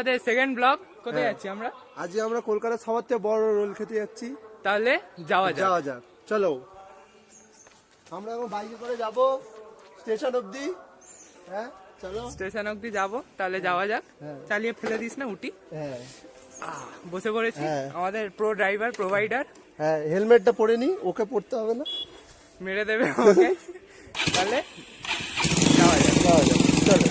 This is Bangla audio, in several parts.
আমাদের সেকেন্ড ব্লগ। কোথায় যাচ্ছি আমরা? আজকে আমরা কলকাতার সবচেয়ে বড় রোল খেতে যাচ্ছি। তাহলে যাওয়া যাক চলো। আমরা এখন বাইকে করে যাব স্টেশন অবধি। হ্যাঁ চলো স্টেশন অবধি যাবো, তাহলে যাওয়া যাক। চালিয়ে ফেলে দিস না, উঠি। হ্যাঁ বসে পড়েছি আমাদের প্রো ড্রাইভার প্রোভাইডার। হ্যাঁ হেলমেটটা পরে নি, ওকে পড়তে হবে না, মেরে দেবে ওকে। তাহলে যাওয়া যাক চলো।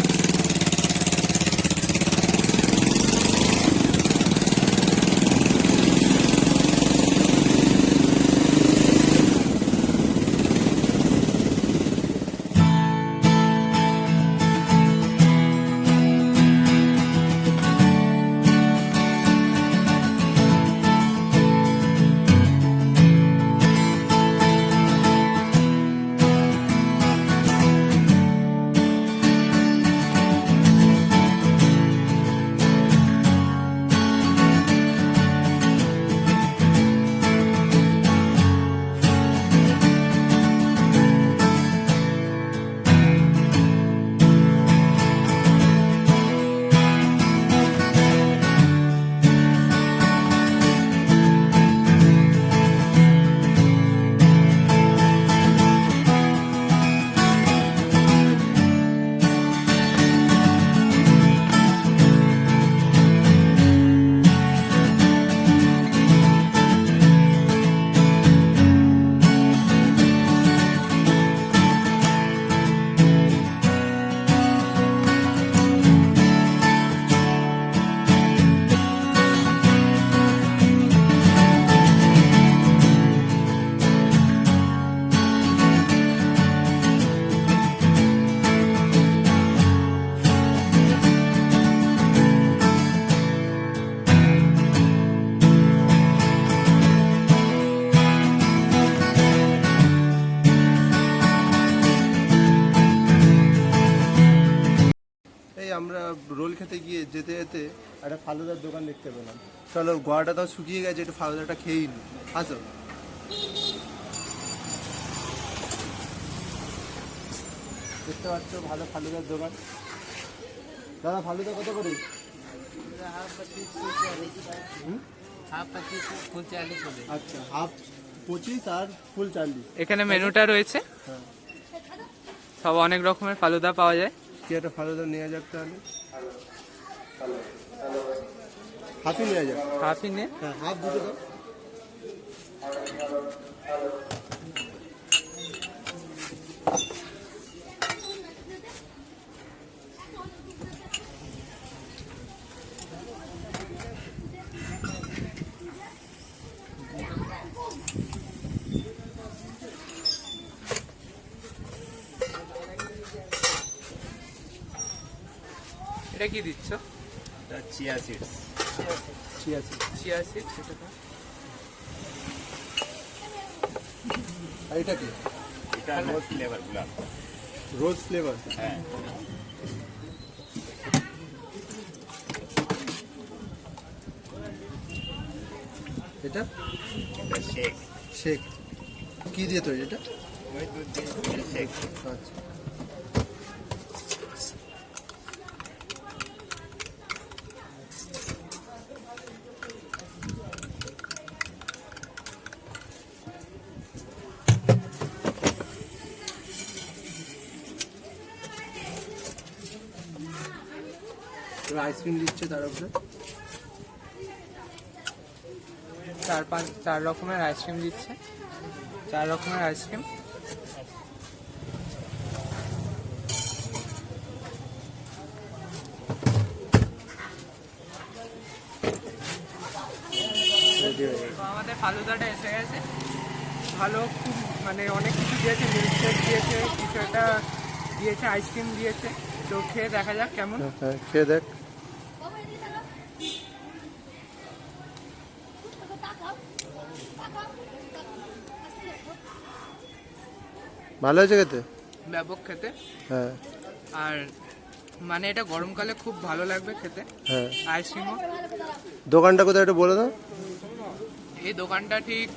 আমরা রোল খেতে গিয়ে যেতে যেতে একটা ফালুদার দোকান দেখতে পেলাম। চলো, গোয়াটা তাও শুকিয়ে গেছে, একটু ফালুদাটা খেয়েই নি। আসো। দেখতে পাচ্ছ ভালো ফালুদার দোকান। দাদা ফালুদা কত করে? আচ্ছা, হাফ 25 আর ফুল 40। এখানে মেনুটা রয়েছে, সব অনেক রকমের ফালুদা পাওয়া যায়। কি একটা ফালুদা নেওয়া যাক তাহলে। হাফই নেওয়া যাক। হাফই নে। হ্যাঁ হাফ দুটো দাও। এটা কি দিচ্ছ? Chia seeds. আর এটা কি? এটা রোজ ফ্লেভার গুলাব। রোজ ফ্লেভার। হ্যাঁ। এটা শেক। শেক কি দিয়ে তৈরি এটা? ওই দুধ দিয়ে শেক। আচ্ছা। আইসক্রিম দিচ্ছে তার উপরে। 4 রকমের আইসক্রিম দিচ্ছে। 4 রকমের আইসক্রিম। আমাদের ফালুদাটা এসে গেছে। ভালো, খুব মানে অনেক কিছু দিয়েছে, মিল্কশেক দিয়েছে, কিছু একটা দিয়েছে, আইসক্রিম দিয়েছে। তো খেয়ে দেখা যাক কেমন। হ্যাঁ খেয়ে দেখ। ভালো হয়েছে খেতে? ব্যাপক খেতে। হ্যাঁ। আর মানে এটা গরমকালে খুব ভালো লাগবে খেতে। হ্যাঁ। আইসক্রিমও। দোকানটা কোথায় একটু বলে দাও। এই দোকানটা ঠিক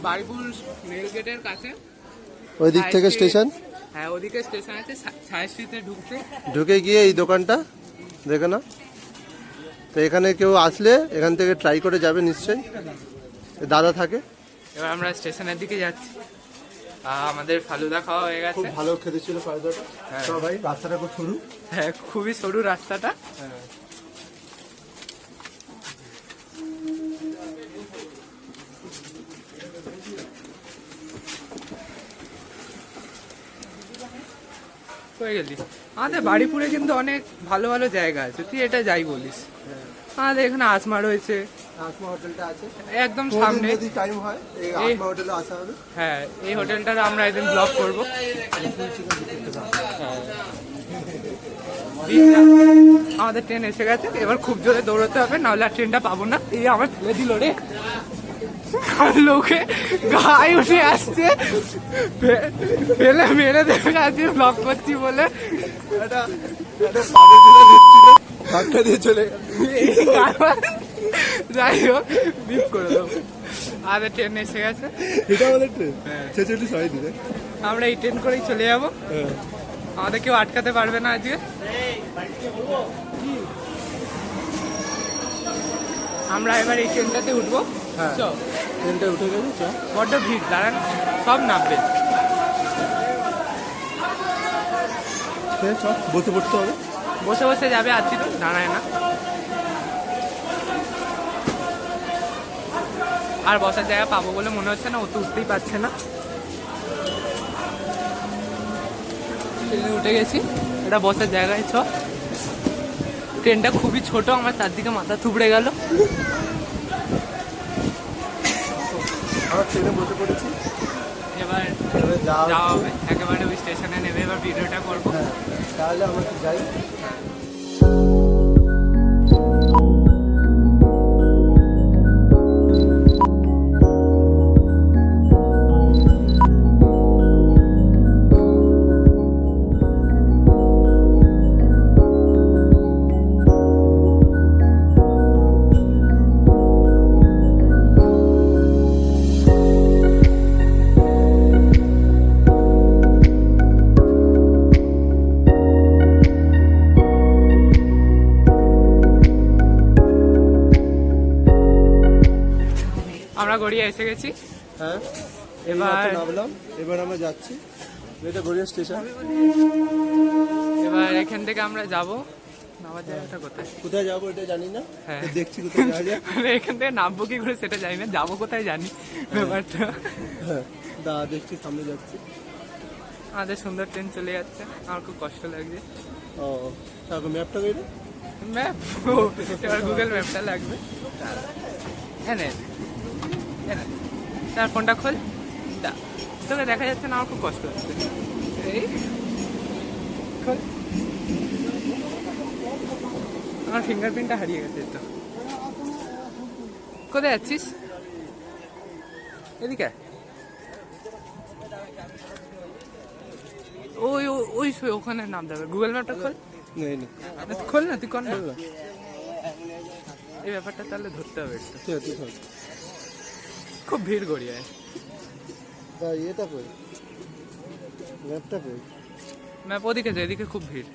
বারিপুর রেল গেটের কাছে। ওই দিক থেকে স্টেশন? হ্যাঁ, ওদিকে স্টেশন আছে। ছায়াশ্রীতে ঢুকে গিয়ে এই দোকানটা দেখে না। তো এখানে কেউ আসলে এখান থেকে ট্রাই করে যাবে নিশ্চয়ই, দাদা থাকে। এবার আমরা স্টেশনের দিকে যাচ্ছি। আমাদের ফালুদা খাওয়া হয়ে খুব গেছে। ভালো খেতে ছিল ফালুদাটা। হ্যাঁ। তো ভাই রাস্তাটা খুব সরু। হ্যাঁ, খুবই সরু রাস্তাটা। হয়ে গেলি আমাদের বাড়িপুরে কিন্তু অনেক ভালো ভালো জায়গা আছে, তুই এটা যাই বলিস। আমাদের এখানে আসমা রয়েছে, আসমা হোটেলটা আছে একদম সামনে। যদি টাইম হয় এই আসমা হোটেলে আসা হবে। হ্যাঁ, এই হোটেলটার আমরা একদিন ব্লগ করবো। আমাদের ট্রেন এসে গেছে, এবার খুব জোরে দৌড়াতে হবে, নাহলে আর ট্রেনটা পাবো না। এই আমার ফেলে দিল রে, আর লোকে গায়ে উঠে আসছে, ফেলে মেরে দেখে আছে ব্লগ করছি বলে। ধাক্কা দিয়ে চলে গেল। যাই হোক, বিপ করে দেবো। আমাদের ট্রেন এসে গেছে, এটা আমাদের ট্রেন। ছেচল্লিশ হয় দিদি। আমরা এই ট্রেন করেই চলে যাবো। আমাদের কেউ আটকাতে পারবে না আজকে। আমরা এবার এই ট্রেনটাতে উঠবো। হ্যাঁ। চল। ট্রেনটা উঠে গেছে, চ। বড্ড ভিড়, দাঁড়ান, সব নামবে। চ, বসে পড়তে হবে। বসে বসে যাবে, আছি তো দাঁড়ায় না। আর বসার জায়গা পাবো বলে মনে হচ্ছে না, ও তো উঠতেই পারছে না। ট্রেনে উঠে গেছি, এটা বসার জায়গায়। চ, ট্রেনটা খুবই ছোট, আমার চারদিকে মাথা থুবড়ে গেল। আমরা ট্রেনে বসে পড়েছি, এবার এবারে যাওয়া হবে একেবারে ওই স্টেশনে নেমে, এবার ভিডিওটা করবো। হ্যাঁ, তাহলে আমরা কি যাই। আমরা গড়িয়া এসে গেছি। হ্যাঁ, এবার নামলাম, এবার আমরা যাচ্ছি। এটা গড়িয়া স্টেশন। এবার এখান থেকে আমরা যাবো। নামার জায়গাটা কোথায়? কোথায় যাবো এটা জানি না, হ্যাঁ। তো দেখছি কোথায় যাওয়া যায়। মানে এখান থেকে নামবো কি করে সেটা জানি না, যাবো কোথায় জানি ব্যাপারটা। হ্যাঁ, দেখছি সামনে যাচ্ছি। আমাদের সুন্দর ট্রেন চলে যাচ্ছে, আমার খুব কষ্ট লাগছে। ও, তারপর ম্যাপটা বেরো। ম্যাপ, এবার গুগল ম্যাপটা লাগবে। এনে এনে তার ফোনটা খোল, দা, তোকে দেখা যাচ্ছে না, আমার খুব কষ্ট হচ্ছে। এই খোল, আমার ফিঙ্গারপ্রিন্টটা হারিয়ে গেছে তো। কোথায় যাচ্ছিস? এদিকে ওই ওই ওখানে নাম দেবে। গুগল ম্যাপটা খোল, নেই নেই, খোল না, তুই কর না। এই ব্যাপারটা তাহলে ধরতে হবে একটু। ঠিক আছে, ঠিক আছে। খুব ভিড় গড়িয়ায়। এটা কই, ম্যাপটা কই? ম্যাপ ওদিকে যায়, এদিকে খুব ভিড়।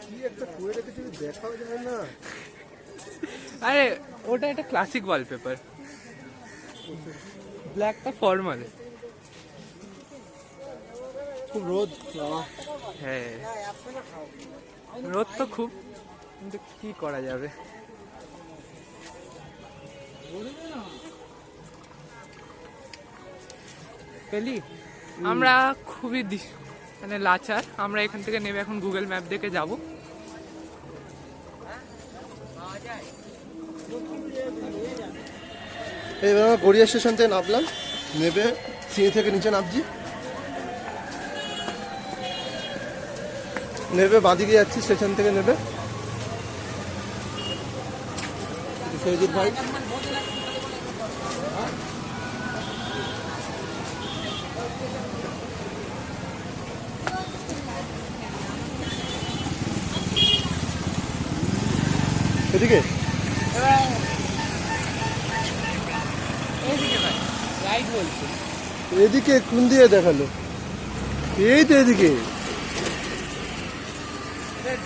কি একটা করে রেখেছি, দেখাও যায় না। আরে ওটা একটা ক্লাসিক ওয়ালপেপার, ব্ল্যাকটা ফর্মাল। খুব রোদ। হ্যাঁ, রোদ তো খুব, কিন্তু কি করা যাবে। পেলি, আমরা খুবই মানে লাচার। আমরা এখান থেকে নেমে এখন গুগল ম্যাপ দেখে যাব। এইবার আমরা গড়িয়া স্টেশন থেকে নামলাম, নেবে সিঁড়ি থেকে নিচে নামছি, নেবে বাঁদিকে যাচ্ছি স্টেশন থেকে নেবে। সৈজিৎ ভাই, এদিকে এইদিকে ভাই, রাইট বলছে। এদিকে কোন দিয়ে দেখালো? এই তো এদিকে।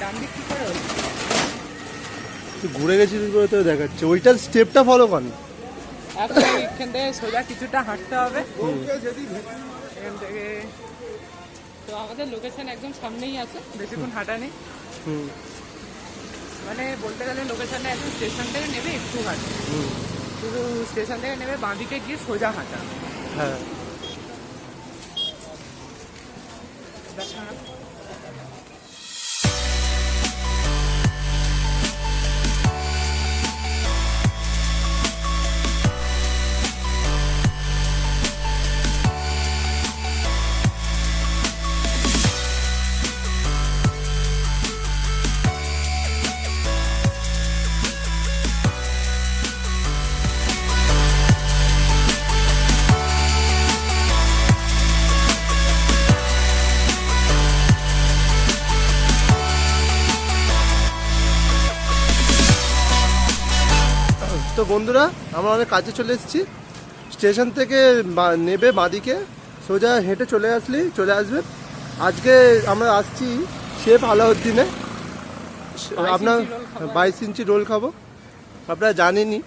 ডান দিক কি করে হলো? তুই ঘুরে গেছিস বলে তো দেখাচ্ছে, ওইটার স্টেপটা ফলো কর না। এখন এখান থেকে সোজা কিছুটা হাঁটতে হবে এখান থেকে। তো আমাদের লোকেশন একদম সামনেই আছে, বেশিক্ষণ হাঁটা নেই। হুম মানে বলতে গেলে লোকেশনটা একদম স্টেশন থেকে নেবে একটু হাঁটা, হুম শুধু স্টেশন থেকে নেবে বাঁদিকে গিয়ে সোজা হাঁটা। হ্যাঁ। দেখা না? তো বন্ধুরা, আমরা অনেক কাছে চলে এসেছি। স্টেশন থেকে নেবে বাঁদিকে, সোজা হেঁটে চলে আসবে। আজকে আমরা আসছি শেফ আলাউদ্দিনে। আপনার 22 ইঞ্চি রোল খাবো। আপনারা জানেনই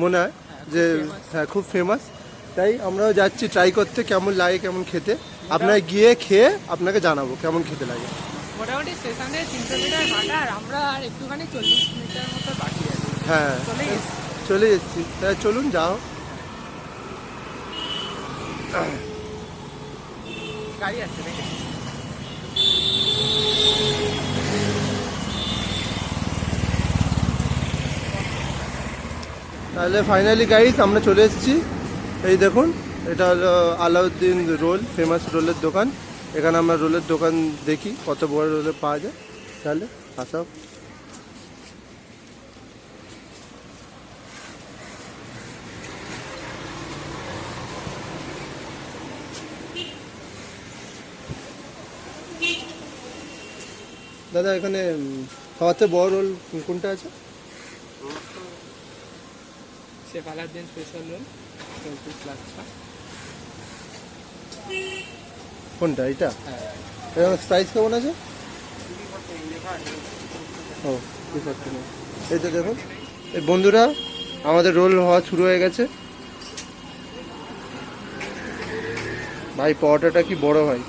মনে হয় যে হ্যাঁ খুব ফেমাস, তাই আমরাও যাচ্ছি ট্রাই করতে কেমন লাগে, কেমন খেতে। আপনারা গিয়ে খেয়ে আপনাকে জানাবো কেমন খেতে লাগে। মোটামুটি স্টেশন থেকে 300 মিটার হাঁটা, আর আমরা আর একটুখানি 40 মিটার মতো বাকি আছে। হ্যাঁ চলে এসেছি, তাই চলুন যাও। গাড়ি আসছে নাকি? তাহলে ফাইনালি গাইস আমরা চলে এসেছি। এই দেখুন, এটা হলো আলাউদ্দিন রোল, ফেমাস রোলের দোকান। এখানে আমরা রোলের দোকান দেখি কত বড় রোলে পাওয়া যায়। তাহলে আসা। দাদা এখানে সবচেয়ে বড় রোল কোনটা আছে? Chef Alauddin special roll 34 লাখটা। কোনটা এটা? হ্যাঁ, এর প্রাইস কেমন আছে? ও ঠিক আছে। এই তো দেখুন, এই বন্ধুরা আমাদের রোল হওয়া শুরু হয়ে গেছে। ভাই পরোটাটা কি বড় ভাই!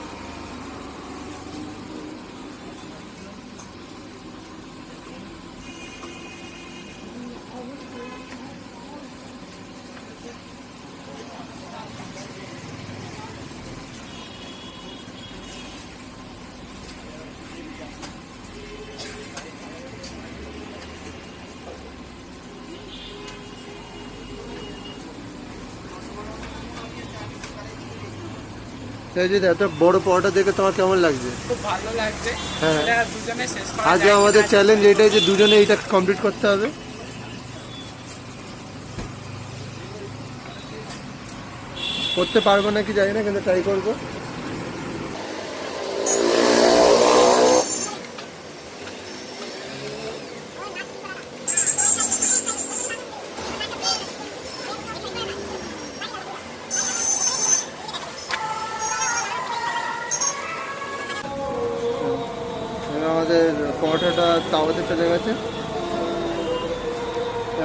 তাই যদি এত বড় পরোটা দেখে তোমার কেমন লাগছে? খুব ভালো লাগছে। হ্যাঁ। এটা দুজনে শেষ করা আজকে যায় আমাদের কিনা? চ্যালেঞ্জ এটাই যে দুজনে এটা কমপ্লিট করতে হবে। করতে পারবো নাকি জানি না, কিন্তু ট্রাই করবো।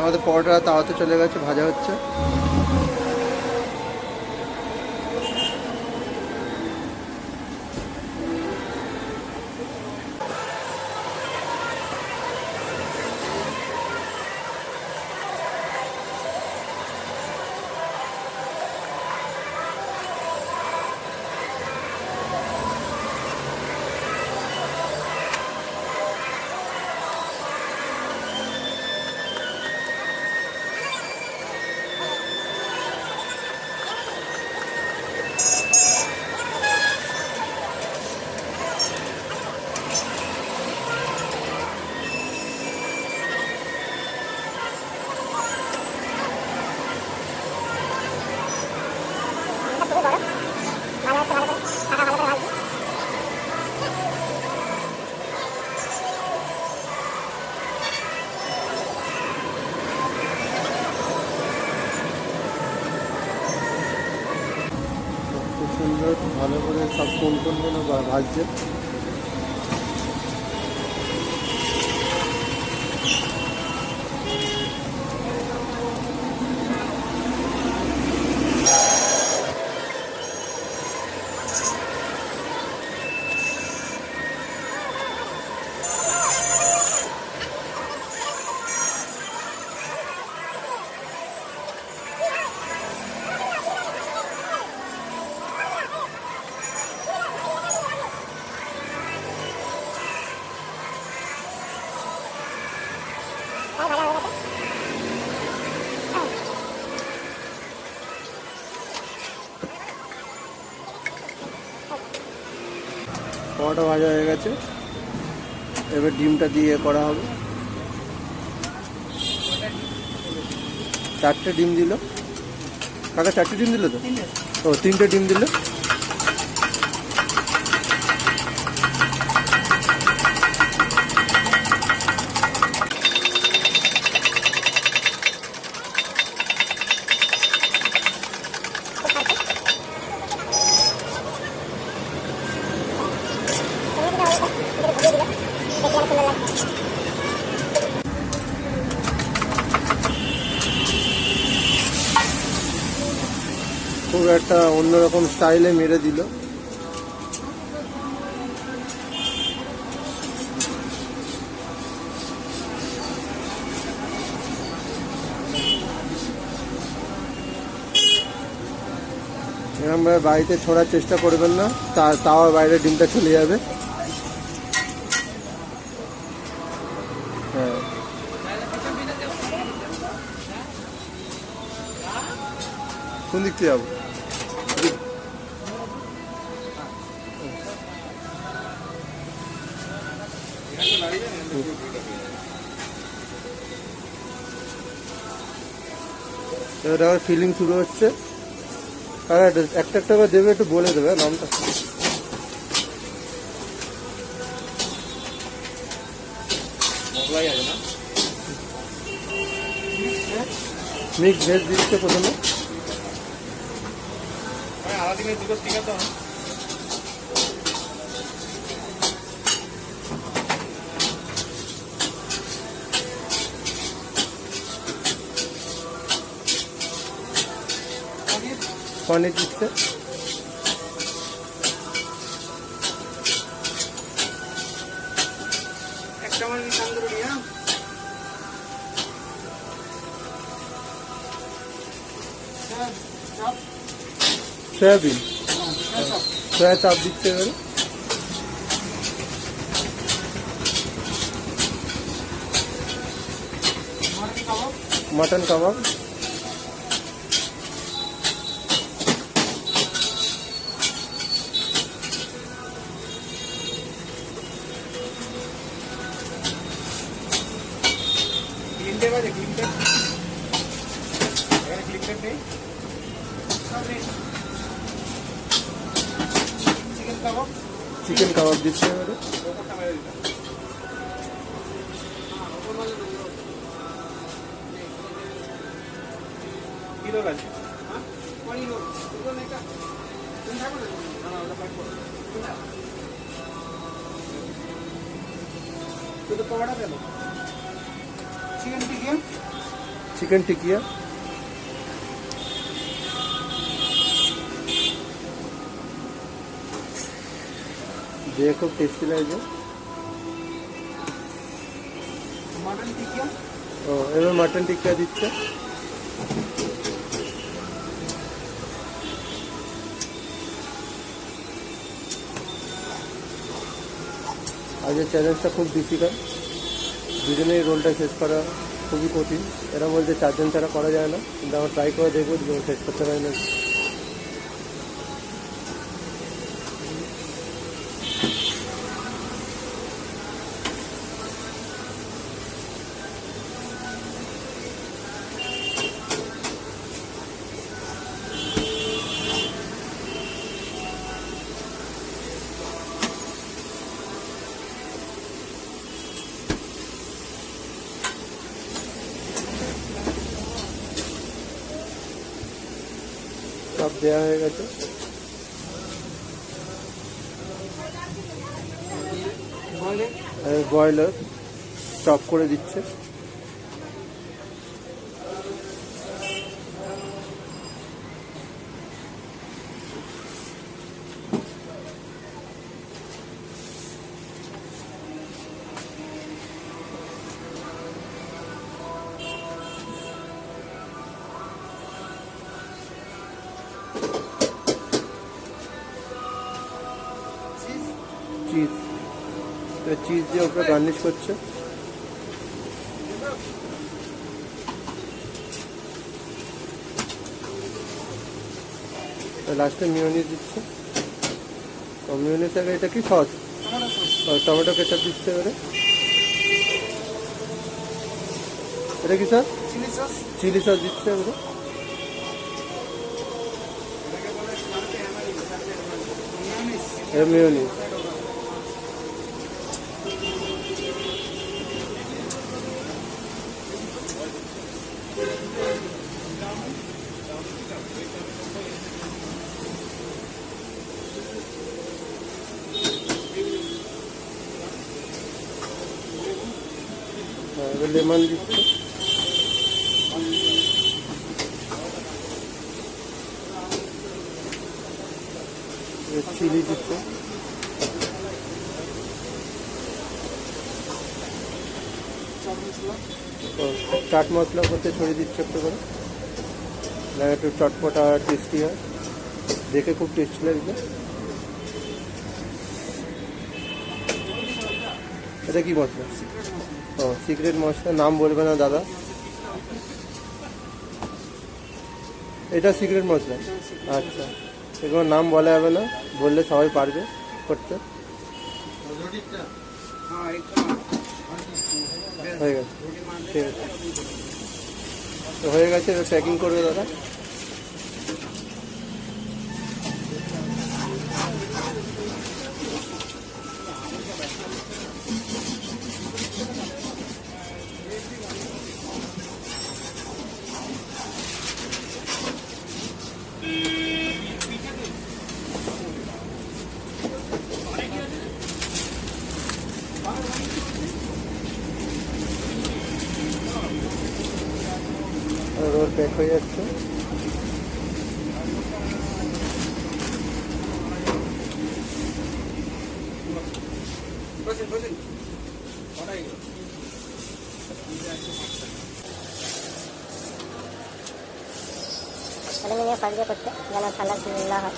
আমাদের পরোটাটা তাওয়াতে চলে গেছে, ভাজা হচ্ছে। সুন্দর ভালো করে সব কোন ভাজছে। তাওয়াটা ভাজা হয়ে গেছে, এবার ডিমটা দিয়ে করা হবে। 4টে ডিম দিল কাকা, 4টে ডিম দিল তো? ও 3টে ডিম দিল। খুব একটা অন্যরকম স্টাইলে মেরে দিল। এরকম ভাবে বাড়িতে ছোড়ার চেষ্টা করবেন না, তাওয়ার বাইরে ডিমটা চলে যাবে। হ্যাঁ, কোন দিক থেকে যাবো? এবার আবার ফিলিং শুরু হচ্ছে। আর একটা একটা করে দেবে, একটু বলে দেবে নামটা। মিক্স ভেজ দিচ্ছে প্রথমে। পনির দিচ্ছে। সয়াবিন, সয়া চাপ দিচ্ছে এবারে। মটন কাবাব, চিকেন কাবাব দিচ্ছে এবারে। চিকেন টিকিয়া, দিয়ে খুব টেস্টি লাগছে। ও এবার মাটন টিক্কা দিচ্ছে। আজকের চ্যালেঞ্জটা খুব ডিফিকাল্ট, দুজনেই রোলটা শেষ করা খুবই কঠিন। এরা বলছে 4 জন ছাড়া করা যায় না, কিন্তু আমরা ট্রাই করে দেখবো শেষ করতে পারি না। সব দেওয়া হয়ে গেছে। ব্রয়লার চপ করে দিচ্ছে। চিজ, চিজ দিয়ে উপরে গার্নিশ করছে। লাস্টে মিওনিজ দিচ্ছে। মিওনিজ আগে এটা কি সস? আর টমেটো কেচাপ দিচ্ছে এবারে। এটা কি স্যার? চিলি সস দিচ্ছে এবারে। এটা মেয়োনিজ। এবার লেমন দিচ্ছে। চিলি দিচ্ছে। চাট মশলা করতে ছড়িয়ে দিচ্ছে একটু করে, না একটু চটপটা টেস্টি হয়, দেখে খুব টেস্টি লাগবে। এটা কি মশলা? ও সিক্রেট মশলা, নাম বলবে না দাদা। এটা সিক্রেট মশলা, আচ্ছা। এগুলোর নাম বলা যাবে না, বললে সবাই পারবে করতে। হয়ে গেছে, ঠিক আছে, তো হয়ে গেছে। এবার প্যাকিং করবে দাদা। রোল প্যাক হয়ে যাচ্ছে। অ্যালুমিনিয়াম ফয়েল দিয়ে করতে যেন ঠান্ডা না হয়।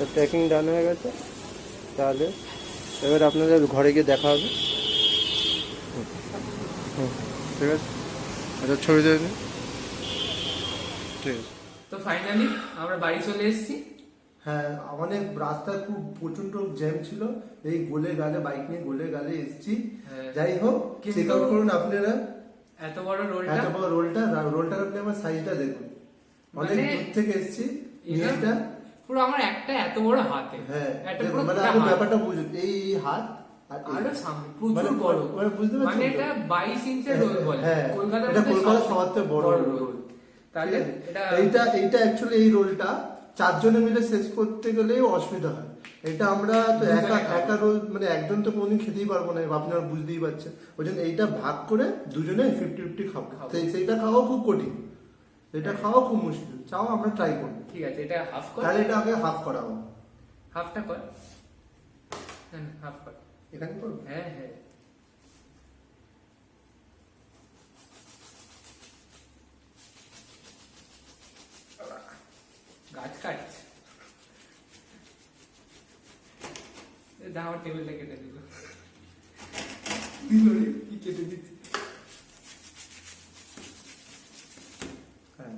তো প্যাকিং ডান হয়ে গেছে। তাহলে এবার আপনাদের ঘরে গিয়ে দেখা হবে। ঠিক আছে, আচ্ছা ছবি দেবেন। ঠিক আছে। তো ফাইনালি আমরা বাড়ি চলে এসেছি। হ্যাঁ, অনেক রাস্তায় খুব প্রচন্ড জ্যাম ছিল, এই গোলে গালে বাইক নিয়ে গোলে গালে এসেছি। হ্যাঁ। যাই হোক, কিন্তু- চেক আউট করুন আপনারা এত বড় রোলটা, এত বড় রোলটার আপনি আমার সাইজটা দেখুন। অনেক মানে দূর থেকে এসেছি এটা এটা। পুরো আমার একটা এত বড় হাতে, হ্যাঁ, একটা দেখুন, পুরো মানে গোটা আপনি হাত। ব্যাপারটা বুঝুন, এই হাত আর এই। আরো সামনে প্রচুর মানে- বড়, মানে বুঝতে পারছেন মানে তো? এটা 22 ইঞ্চের রোল বলে। হ্যাঁ, কলকাতার এটা মধ্যে কলকাতার সবার থেকে বড় রোল। রোল। তাহলে ঠিক আছে? এটা এইটা অ্যাকচুয়ালি এই রোলটা 4 জনে মিলে শেষ করতে গেলেও অসুবিধা হয়। এটা আমরা তো দুজনে একা খাবো। একা রোল, মানে একজন তো কোনোদিন খেতেই পারবো না, আপনারা বুঝতেই পারছেন। ওই জন্য এইটা ভাগ করে দুজনে 50-50 খাবো। সেইটা খাওয়া খুব কঠিন, এটা খাওয়া খুব মুশকিল। চাও আমরা ট্রাই করবো। ঠিক আছে, এটা হাফ কর। তাহলে এটা আগে হাফ করা হবে। হাফটা কর, হ্যাঁ হাফ কর। এখানে করবো। হ্যাঁ হ্যাঁ, গাছ কাটছে। যা আমার টেবিলটা কেটে দিল, কি কেটে দিচ্ছে। হ্যাঁ,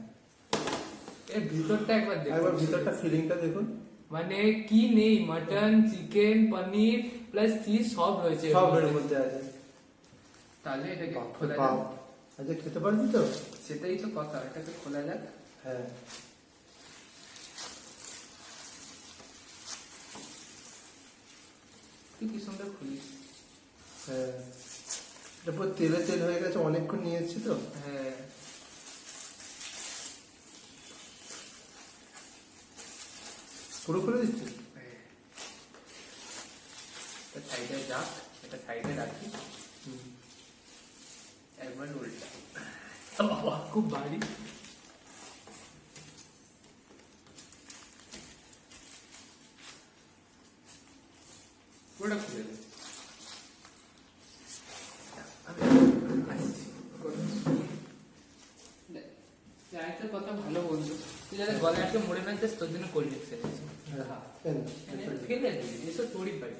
এর ভিতরটা একবার একবার দেখুন, ভিতরটা ফিলিংটা দেখুন। মানে কি নেই, মাটন, চিকেন, পনির প্লাস চিজ সব রয়েছে এর সব এর মধ্যে। মধ্যে আছে। তাহলে এটাকে খোলা বাহ, যাক। আচ্ছা খেতে পারবি তো? সেটাই তো কথা, এটাকে খোলা যাক। হ্যাঁ, তুই কি সুন্দর খুলিস। হ্যাঁ, এটা পুরো তেলে তেল হয়ে গেছে, অনেকক্ষণ নিয়েছি তো। হ্যাঁ, পুরো করে দিচ্ছি। এটা সাইডে যাক, এটা সাইডে রাখি। একবার উল্টা, বাবা খুব ভারী। পুরোটা খুলে দে। আমি আসছি। হবে না, জাস্ট তোর জন্য কোল্ড ড্রিঙ্কস এনেছি। খেলে দিই, এসব তোরই বাড়ি।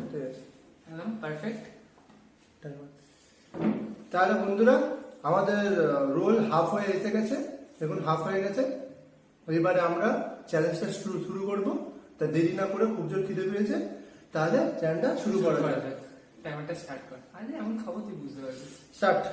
ঠিক আছে। একদম পারফেক্ট। তাহলে বন্ধুরা আমাদের রোল হাফ হয়ে এসে গেছে, দেখুন হাফ হয়ে গেছে। এবারে আমরা চ্যালেঞ্জটা শুরু করব। তা দেরি না করে, খুব জোর খিদে পেয়েছে, তাহলে চ্যালেঞ্জটা শুরু করা যাবে। টাইমারটা স্টার্ট কর। আরে এমন খাবো তুই বুঝতে পারবি। স্টার্ট।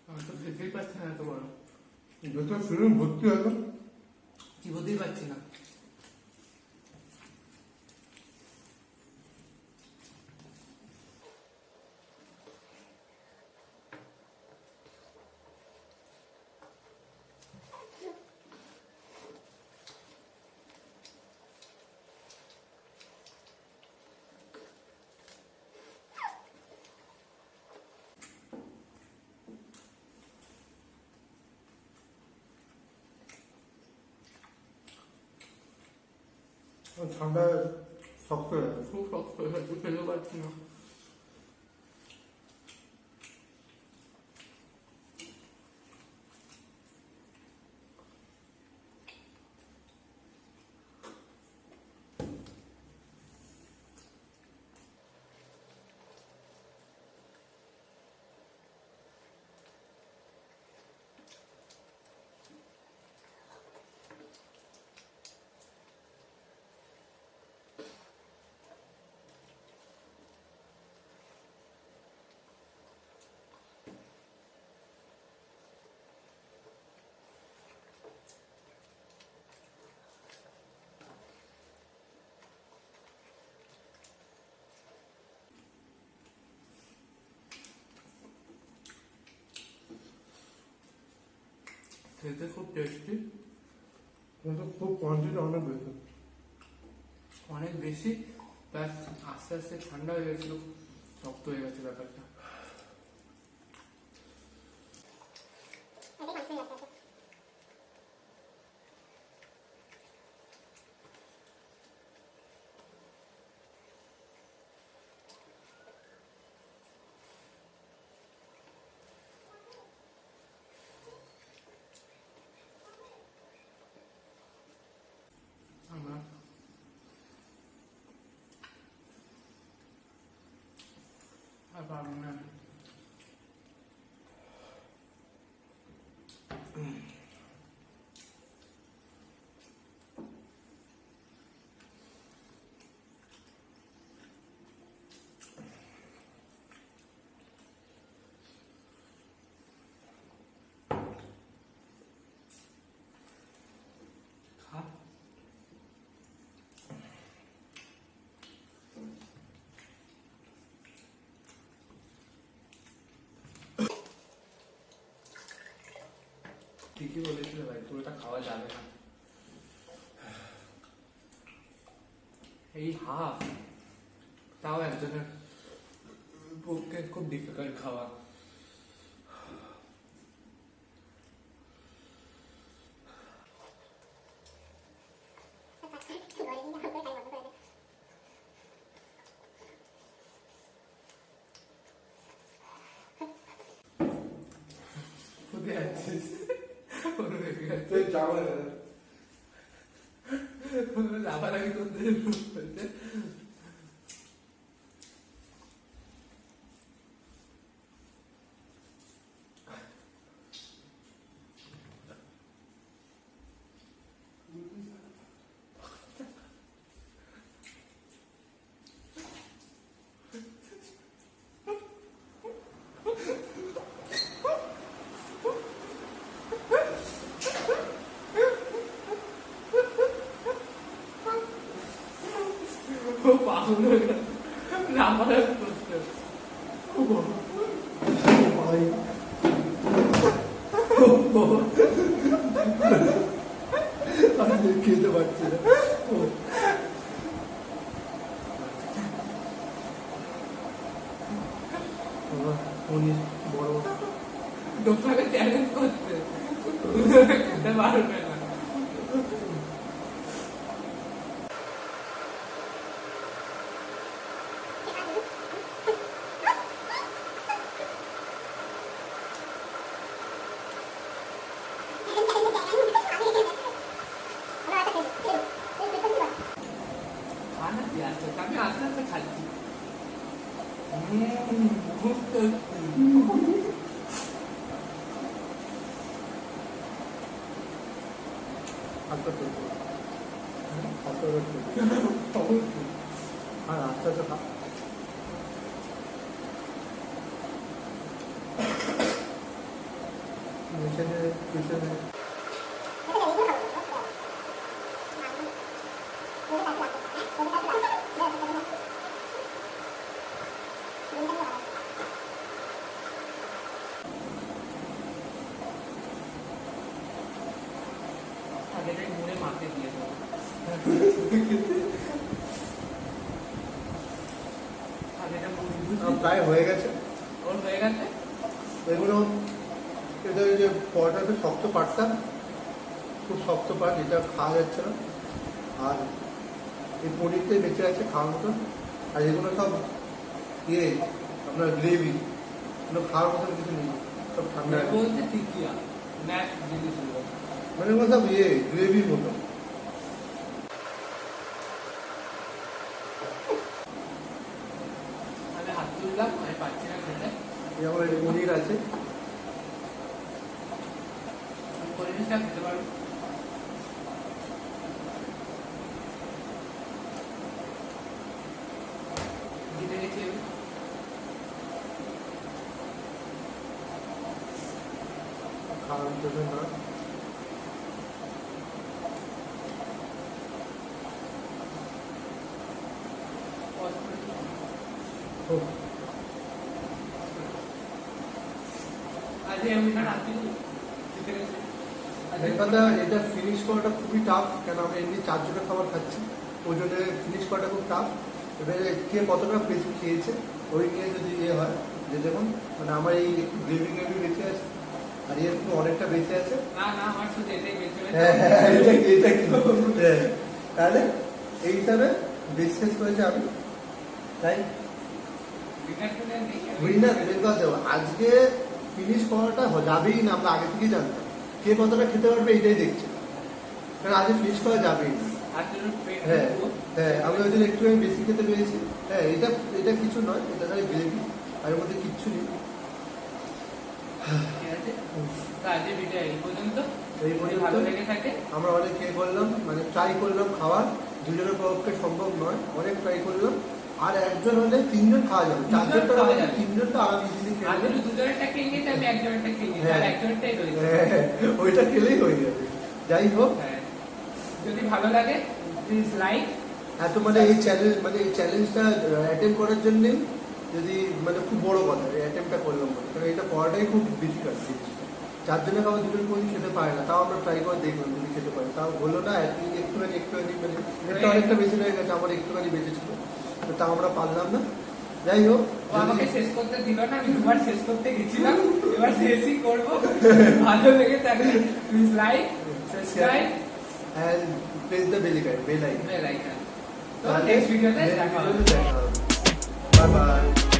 আমি তো খেতেই পারছি না এত বড়। যত শুনুন ভর্তি হলো। কি হতেই পারছি না। ঠান্ডা শক্ত হয়ে গেছে। খুব শক্ত হয়ে গেছে, খেতেও পারছি না। খেতে খুব টেস্টি, কিন্তু খুব কোয়ান্টিটি অনেক বেশি। অনেক বেশি, প্লাস আস্তে আস্তে ঠান্ডা হয়ে গেছিল, শক্ত হয়ে গেছে ব্যাপারটা। আমরা আর পারবো না। খা। ঠিকই বলেছিল ভাই, পুরোটা খাওয়া যাবে না। এই হাফ, তাও একজনের পক্ষে খুব ডিফিকাল্ট খাওয়া। কোথায় যাচ্ছিস? তুই যাবো না। লাফালাফি করতে বলতে ও পাগল হয়ে গেল। লাফালাফি করতে ভাই আমি খেতে পারছি না। উনি বড় দোকানে চ্যালেঞ্জ করছে খেতে পারবে না। খানা কি আছে? আমি আস্তে আস্তে খাচ্ছি। খুব টেস্টি। হালকা চলছে হালকা চলছে আর আস্তে আস্তে খা। পিছনে পিছনে আগেটাই মুড়ে মাকে দিয়ে দেবো। আগেটা মুড়ে প্রায় হয়ে গেছে। ওর হয়ে গেছে। এগুলো এদের যে পরোটা একটু শক্ত পাটটা খুব শক্ত পাট, এটা খাওয়া যাচ্ছে না। আর এই পনিরটাই বেঁচে আছে খাওয়ার মতন। আর এগুলো সব ইয়ে আপনার গ্রেভি, এগুলো খাওয়ার মতন কিছু নেই, সব ঠান্ডা আছে। বলতে টিকিয়া ম্যাশ জিনিস হলো। মানে এগুলো সব ইয়ে গ্রেভির মতো। আমি হাত তুললাম, আমি পাচ্ছি না খেতে। যেমন এই পনির আছে, আমি পরিবেশটা খেতে পারবো। জিতে গেছি আমি। খাওয়ার জন্য না। ও, আজকে আমি না রাত্রি জিতে গেছি। এই কথা, এটা ফিনিশ করাটা খুবই টাফ, কেন আমরা এমনি চারজনের খাবার খাচ্ছি, ওই জন্য ফিনিশ করাটা খুব টাফ। এবারে কে কতটা বেশি খেয়েছে ওই নিয়ে যদি ইয়ে হয়, যে যেমন মানে আমার এই গ্রেভি গ্রেভি বেঁচে আছে আর এর কিন্তু অনেকটা বেঁচে আছে। না না, আমার শুধু এটাই বেঁচে হ্যাঁ হ্যাঁ, এটা কি হ্যাঁ, তাহলে এই হিসাবে বেশ শেষ করেছে আমি, তাই উইনার বের করে দেবো। আজকে ফিনিশ করাটা যাবেই না, আমরা আগে থেকেই জানতাম কে কতটা খেতে পারবে, এইটাই দেখছি, কারণ আজকে ফিনিশ করা যাবেই না। হ্যাঁ হ্যাঁ, আমি ওই জন্য একটু বেশি খেতে পেরেছি। হ্যাঁ, এটা এটা কিছু নয়, এটা খালি গ্রেভি, আর এর মধ্যে কিচ্ছু নেই। ঠিক আছে, তো আজকের ভিডিও এই পর্যন্ত। এই যদি পর্যন্ত ভালো লেগে থাকে আমরা অনেক খেয়ে করলাম, মানে ট্রাই করলাম খাওয়ার, দুজনের পক্ষে সম্ভব নয়, অনেক ট্রাই করলাম। আর একজন হলে তিনজন খাওয়া যাবে, চারজনটা খাওয়া হলে যাবে। তিনজনটা আরাম ইজিলি খেয়ে আমি নেবে। দুজনেরটা খেয়ে নিয়েছি, আমি একজনেরটা খেয়ে নিয়েছি, হ্যাঁ। আর একজনেরটাই রয়েছে। হ্যাঁ, ওইটা খেলেই হয়ে যাবে। যাই হোক, হ্যাঁ, যদি ভালো লাগে প্লিজ লাইক। এত মানে এই চ্যালেঞ্জ, মানে এই চ্যালেঞ্জটা অ্যাটেম্প করার জন্য যদি মানে খুব বড় কথা, এই অ্যাটেম্পটা করলাম বলে, কারণ এটা করাটাই খুব ডিফিকাল্ট জিনিস। চারজনে খাবার দুজন কোনোদিন খেতে পারে না, তাও আমরা ট্রাই করে দেখলাম যদি খেতে পারি, তাও হলো না। একটুখানি মানে এটা অনেকটা বেশি হয়ে গেছে, আমার একটুখানি বেঁচে ছিল, তো তাও আমরা পারলাম না। যাই হোক, ও আমাকে শেষ করতে দিল না, আমি দুবার শেষ করতে গেছিলাম, এবার শেষই করবো। ভালো লেগে থাকলে please like, subscribe, and press the bell icon. Bell icon. তো নেক্সট ভিডিওতে দেখা হবে। Bye bye.